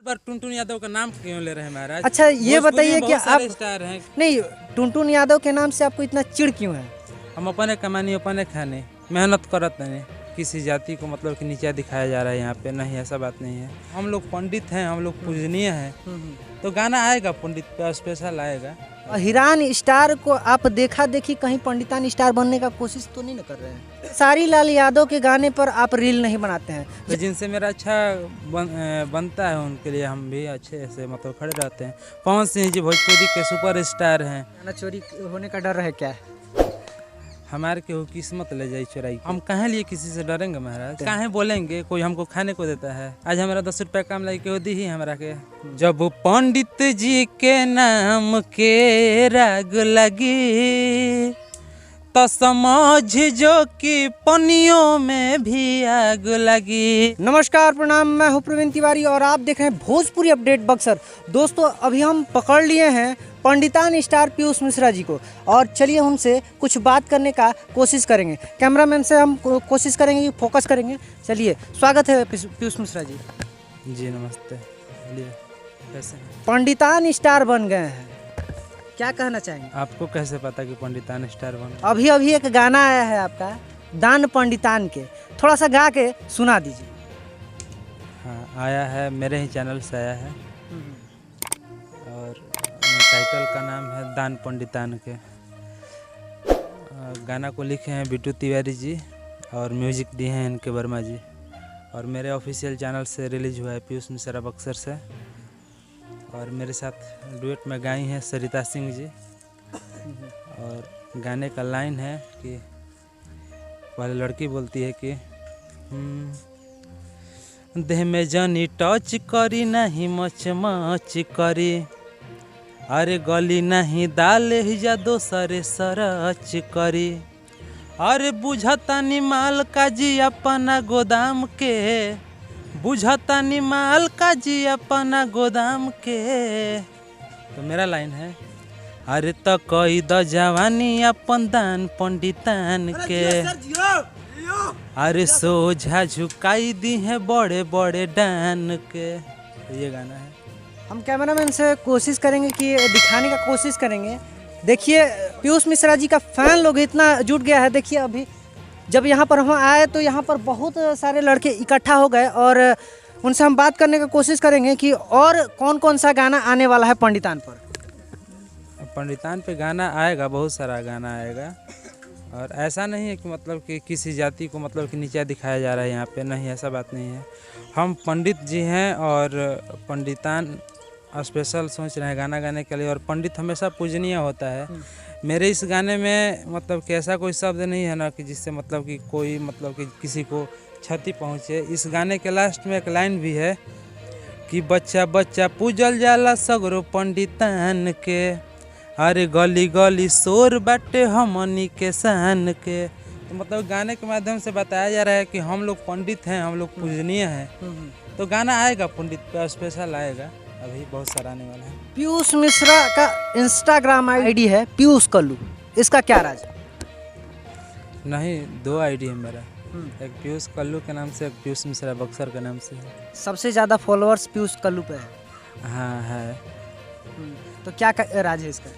बार टुनटुन यादव का नाम क्यों ले रहे हैं महाराज? अच्छा ये बताइए कि आप स्टार हैं। नहीं, टुनटुन यादव के नाम से आपको इतना चिढ़ क्यों है? हम अपने कमानी अपने खाने मेहनत करत नहीं, किसी जाति को मतलब कि नीचा दिखाया जा रहा है यहाँ पे, नहीं ऐसा बात नहीं है। हम लोग पंडित हैं, हम लोग पूजनीय हैं, तो गाना आएगा पंडित पे स्पेशल आएगा। हिरान स्टार को आप देखा देखी कहीं पंडितान स्टार बनने का कोशिश तो नहीं न कर रहे हैं? सारी लाल यादव के गाने पर आप रील नहीं बनाते हैं? तो जिनसे मेरा अच्छा बनता है उनके लिए हम भी अच्छे से मतलब खड़े रहते हैं। पवन सिंह जी भोजपुरी के सुपर स्टार हैं। गाना चोरी होने का डर है क्या? हमारे केहू किस्मत ले जाए चुराई, हम कहाँ लिए किसी से डरेंगे महाराज? कहाँ बोलेंगे? कोई हमको खाने को देता है? आज हमारा 10 रुपया काम लगे केहू दी ही हमरा के। जब पंडित जी के नाम के राग लगी तो समझ जो कि पनियों में भी आग लगी। नमस्कार, प्रणाम, मैं हूं प्रवीण तिवारी और आप देख रहे हैं भोजपुरी अपडेट बक्सर। दोस्तों अभी हम पकड़ लिए हैं पंडितान स्टार पीयूष मिश्रा जी को और चलिए उनसे कुछ बात करने का कोशिश करेंगे। कैमरामैन से हम कोशिश करेंगे कि फोकस करेंगे। चलिए, स्वागत है पीयूष मिश्रा जी। जी नमस्ते, बोलिए कैसे हैं? पंडितान स्टार बन गए हैं, क्या कहना चाहेंगे? आपको कैसे पता कि पंडितान स्टार बन? अभी अभी एक गाना आया है आपका, दान पंडितान के, थोड़ा सा गा के सुना दीजिए। हाँ आया है, मेरे ही चैनल से आया है और टाइटल का नाम है दान पंडितान के। गाना को लिखे हैं बिट्टू तिवारी जी और म्यूजिक दिए हैं इनके वर्मा जी, और मेरे ऑफिशियल चैनल से रिलीज हुआ है पीयूष मिश्रा बक्सर से। और मेरे साथ डुएट में गाई हैं सरिता सिंह जी। और गाने का लाइन है कि पहले लड़की बोलती है कि देह में जानी टच करी नहीं मच मच करी, अरे गली नहीं दाल जा दोसरे सरच करी, अरे बुझतानी माल का जी अपना गोदाम के, बुझतानी माल का जी अपना गोदाम के। तो मेरा लाइन है, अरे तो कई द जवानी अपन दान पंडितान के, अरे सोझा झुकाई दी है बड़े बड़े डान के। तो ये गाना है। हम कैमरामैन से कोशिश करेंगे कि दिखाने का कोशिश करेंगे। देखिए पीयूष मिश्रा जी का फैन लोग इतना जुट गया है। देखिए अभी जब यहाँ पर हम आए तो यहाँ पर बहुत सारे लड़के इकट्ठा हो गए और उनसे हम बात करने का कोशिश करेंगे कि और कौन कौन सा गाना आने वाला है पंडितान पर। पंडितान पे गाना आएगा, बहुत सारा गाना आएगा, और ऐसा नहीं है कि मतलब कि किसी जाति को मतलब कि नीचा दिखाया जा रहा है यहाँ पे, नहीं ऐसा बात नहीं है। हम पंडित जी हैं और पंडितान स्पेशल सोच रहे हैं गाना गाने के लिए, और पंडित हमेशा पूजनीय होता है। मेरे इस गाने में मतलब कि ऐसा कोई शब्द नहीं है ना कि जिससे मतलब कि कोई मतलब कि किसी को क्षति पहुँचे। इस गाने के लास्ट में एक लाइन भी है कि बच्चा बच्चा पूजल जाला सगरो पंडितान के, अरे गली गली शोर बाटे हमनी के शान के। तो मतलब गाने के माध्यम से बताया जा रहा है कि हम लोग पंडित हैं, हम लोग पूजनीय हैं। तो गाना आएगा पंडित पे स्पेशल आएगा, अभी बहुत सारा आने वाला है। पीयूष मिश्रा का इंस्टाग्राम आईडी है पीयूष कल्लू, इसका क्या राज? नहीं, 2 आईडी है मेरा, एक पीयूष कल्लू के नाम से, एक पीयूष मिश्रा बक्सर के नाम से है। सबसे ज़्यादा फॉलोअर्स पीयूष कल्लू पे है? हाँ है। तो क्या राज है इसका?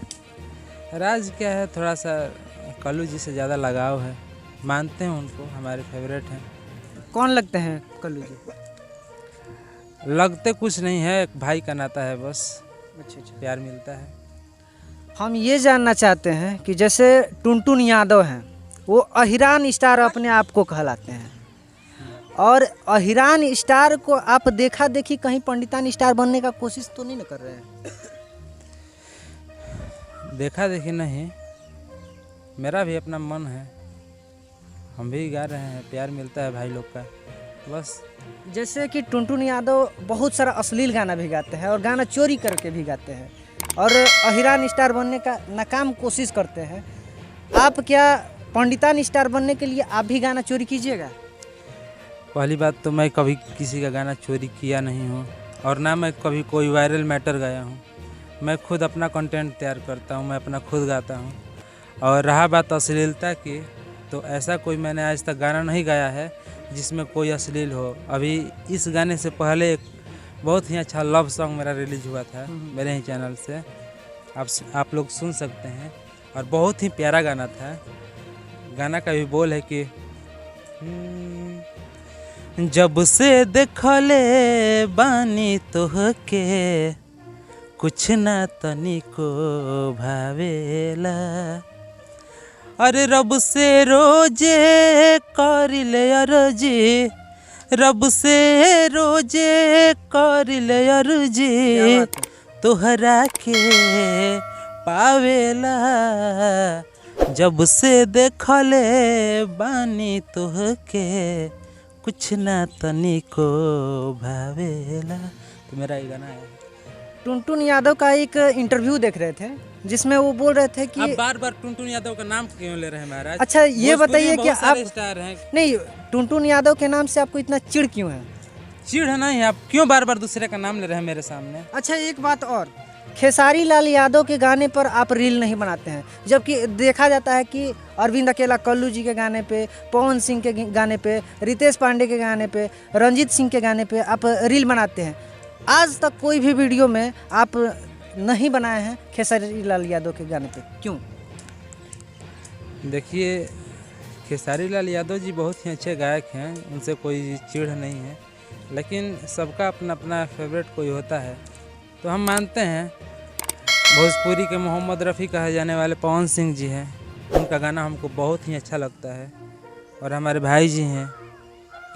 राज क्या है, थोड़ा सा कल्लू जी से ज़्यादा लगाव है, मानते हैं उनको, हमारे फेवरेट हैं। कौन लगते हैं कल्लू जी? लगते कुछ नहीं है, एक भाई का नाता है बस। अच्छा, प्यार मिलता है। हम ये जानना चाहते हैं कि जैसे टुनटुन यादव हैं, वो अहिरान स्टार अपने आप को कहलाते हैं, और अहिरान स्टार को आप देखा देखी कहीं पंडितान स्टार बनने का कोशिश तो नहीं न कर रहे हैं? देखा देखी नहीं, मेरा भी अपना मन है, हम भी गा रहे हैं, प्यार मिलता है भाई लोग का बस। जैसे कि टुनटुन यादव बहुत सारा अश्लील गाना भी गाते हैं और गाना चोरी करके भी गाते हैं और अहिरान स्टार बनने का नाकाम कोशिश करते हैं। आप क्या पंडितान स्टार बनने के लिए आप भी गाना चोरी कीजिएगा? पहली बात तो मैं कभी किसी का गाना चोरी किया नहीं हूँ, और ना मैं कभी कोई वायरल मैटर गाया हूँ। मैं खुद अपना कंटेंट तैयार करता हूँ, मैं अपना खुद गाता हूँ। और रहा बात अश्लीलता की, तो ऐसा कोई मैंने आज तक गाना नहीं गाया है जिसमें कोई अश्लील हो। अभी इस गाने से पहले एक बहुत ही अच्छा लव सॉन्ग मेरा रिलीज हुआ था मेरे ही चैनल से, आप लोग सुन सकते हैं। और बहुत ही प्यारा गाना था। गाना का भी बोल है कि जब से देखले बानी तोहके कुछ ना तनिको भावेला, अरे रब से रोजे करिले अर्जी, रब से रोजे करिले अर्जी, तोहरा के पावेला, जब से देखले बानी तोहके कुछ ना तनिको भावेला। तो मेरा ये गाना है। टुनटुन यादव का एक इंटरव्यू देख रहे थे जिसमें वो बोल रहे थे कि आप बार बार टुनटुन यादव का नाम क्यों ले रहे हैं महाराज? अच्छा ये बताइए कि आप स्टार हैं। नहीं, टुनटुन यादव के नाम से आपको इतना चिढ़ क्यों है? चिढ़ है नहीं, आप क्यों बार बार दूसरे का नाम ले रहे हैं मेरे सामने? अच्छा एक बात और, खेसारी लाल यादव के गाने पर आप रील नहीं बनाते हैं, जबकि देखा जाता है कि अरविंद अकेला कल्लू जी के गाने पे, पवन सिंह के गाने पे, रितेश पांडे के गाने पे, रंजीत सिंह के गाने पे आप रील बनाते हैं। आज तक कोई भी वीडियो में आप नहीं बनाए हैं खेसारी लाल यादव के गाने पे, क्यों? देखिए, खेसारी लाल यादव जी बहुत ही अच्छे गायक हैं, उनसे कोई चिढ़ नहीं है, लेकिन सबका अपना अपना फेवरेट कोई होता है। तो हम मानते हैं भोजपुरी के मोहम्मद रफ़ी कहे जाने वाले पवन सिंह जी हैं, उनका गाना हमको बहुत ही अच्छा लगता है। और हमारे भाई जी हैं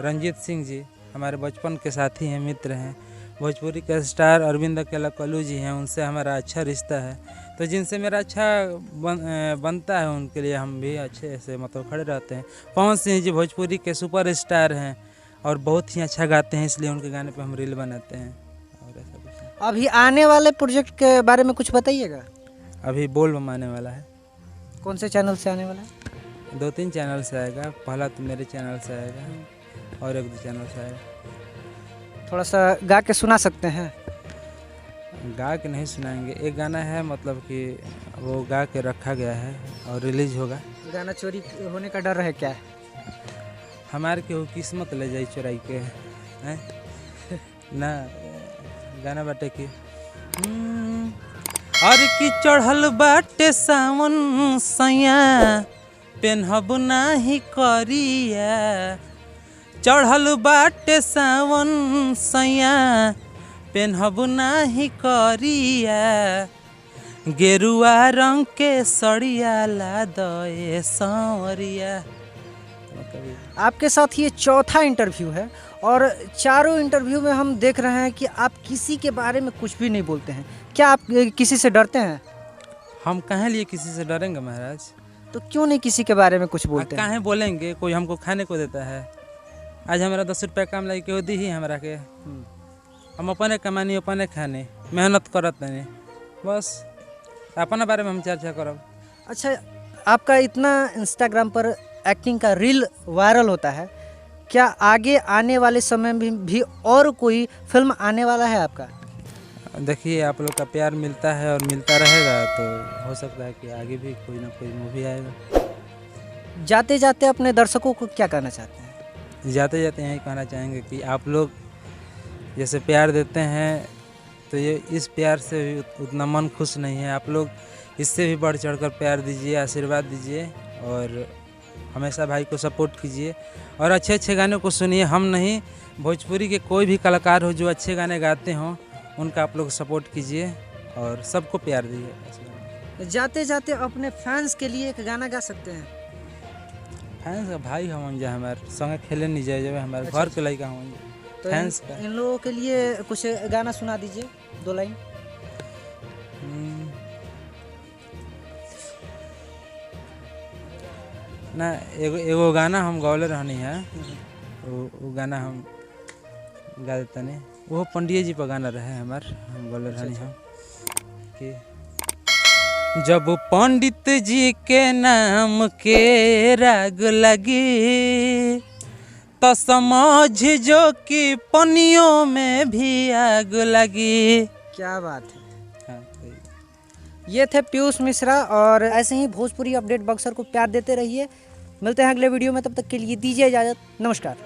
रंजीत सिंह जी, हमारे बचपन के साथी हैं, मित्र हैं। भोजपुरी के स्टार अरविंद अकेला कल्लू जी हैं, उनसे हमारा अच्छा रिश्ता है। तो जिनसे मेरा अच्छा बनता है उनके लिए हम भी अच्छे से मतलब खड़े रहते हैं। पवन सिंह जी भोजपुरी के सुपर स्टार हैं और बहुत ही अच्छा गाते हैं, इसलिए उनके गाने पे हम रील बनाते हैं। और ऐसा कुछ नहीं। अभी आने वाले प्रोजेक्ट के बारे में कुछ बताइएगा। अभी बोल बम आने वाला है। कौन से चैनल से आने वाला है? 2-3 चैनल से आएगा। पहला तो मेरे चैनल से आएगा और 1-2 चैनल से आएगा। थोड़ा सा गा के सुना सकते हैं? गा के नहीं सुनाएंगे, एक गाना है मतलब कि वो गा के रखा गया है और रिलीज होगा। गाना चोरी होने का डर है क्या? हमारे के वो किस्मत ले जाई चुराई के हैं ना। गाना बाटे की और की चढ़ल बाटे सावन सैया पेन्हब नाही करिया, चढ़ल बाटे सावन सैया पेन्हब नाही करिया, गेरुआ रंग के सड़िया ला दए सांवरिया। आपके साथ ये चौथा इंटरव्यू है और चारों इंटरव्यू में हम देख रहे हैं कि आप किसी के बारे में कुछ भी नहीं बोलते हैं। क्या आप किसी से डरते हैं? हम कहाँ लिए किसी से डरेंगे महाराज? तो क्यों नहीं किसी के बारे में कुछ बोलते हैं? कहाँ बोलेंगे? कोई हमको खाने को देता है। आज हमारा 10 रुपया काम लगे के दी ही हमरा के, हम अपने कमानी अपने खाने मेहनत करत नहीं, बस अपना बारे में हम चर्चा करब। अच्छा, आपका इतना इंस्टाग्राम पर एक्टिंग का रील वायरल होता है, क्या आगे आने वाले समय में भी और कोई फिल्म आने वाला है आपका? देखिए, आप लोग का प्यार मिलता है और मिलता रहेगा तो हो सकता है कि आगे भी कोई ना कोई मूवी आएगा। जाते जाते अपने दर्शकों को क्या कहना चाहते हैं? जाते जाते यही कहना चाहेंगे कि आप लोग जैसे प्यार देते हैं तो ये इस प्यार से भी उतना मन खुश नहीं है। आप लोग इससे भी बढ़ चढ़कर प्यार दीजिए, आशीर्वाद दीजिए और हमेशा भाई को सपोर्ट कीजिए और अच्छे अच्छे गानों को सुनिए। हम नहीं, भोजपुरी के कोई भी कलाकार हो जो अच्छे गाने गाते हों उनका आप लोग सपोर्ट कीजिए और सबको प्यार दीजिए। जाते जाते अपने फैंस के लिए एक गाना गा सकते हैं? फैंस का भाई हम जा हमारे संगे खेले नहीं जाए जब हमारे घर के लड़का हम तो फैंस का इन लोगों के लिए कुछ गाना सुना दीजिए, 2 लाइन। ना एगो गाना हम गौले रहनी है, वो गाना हम गा देते नहीं। वो पंडित जी पर गाना रहे हम गौले रहनी हम कि जब पंडित जी के नाम के राग लगी तो समझ जो कि पनियों में भी आग लगी। क्या बात है। हाँ, ये थे पीयूष मिश्रा और ऐसे ही भोजपुरी अपडेट बक्सर को प्यार देते रहिए। मिलते हैं अगले वीडियो में, तब तक के लिए दीजिए इजाज़त। नमस्कार।